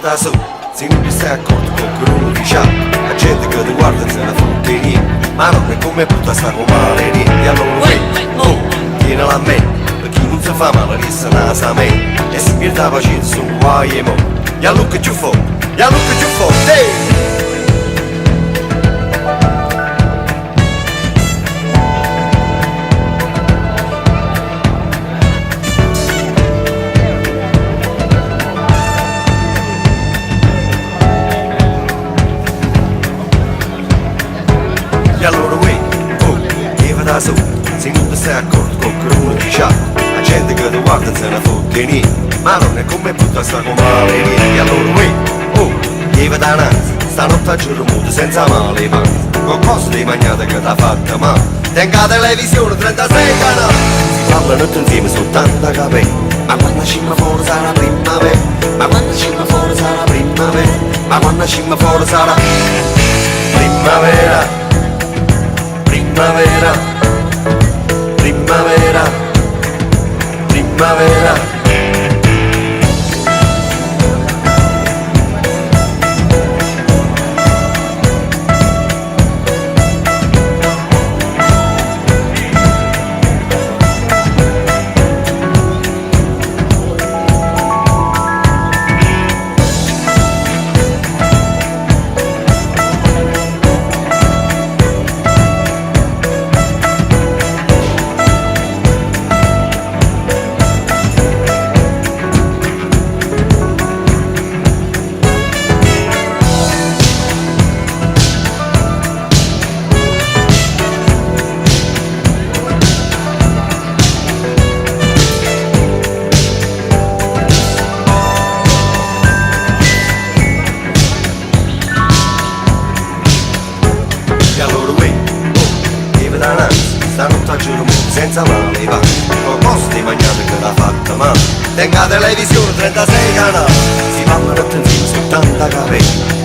da solo, se non ti stai accorto qualcuno non dice. La gente che ti guarda e se ne fotte niente, ma non è come può sta con male niente. Allora oh, tienila a me, per chi non si fa male resta nasa a me. E se pierde la pazienza sono guai e mo. Ya look at you for, ya look at you for, hey! E allora oh, che va da solo, se non ti stai accorto qualcuno dice. La gente che ti guarda se ne fotte niente, ma non è come butta sta con male niente. E allora oh, che va da nanzi, stanotte a giorno muto senza male panzi. Qualcosa di mangiata che t'ha fatta male, tenga la televisione 36 canali. Si parlano tutti insieme soltanto capelli, ma quando scimma fuori sarà primavera. Ma quando scimma fuori sarà primavera. Ma quando scimma fuori sarà primavera. Primavera, primavera, primavera. Stanotte a giorno senza male va, qualcosa di mangiato che l'ha fatta male. Tenga la televisione 36 canali, si parlano tutti insieme soltanto capelli,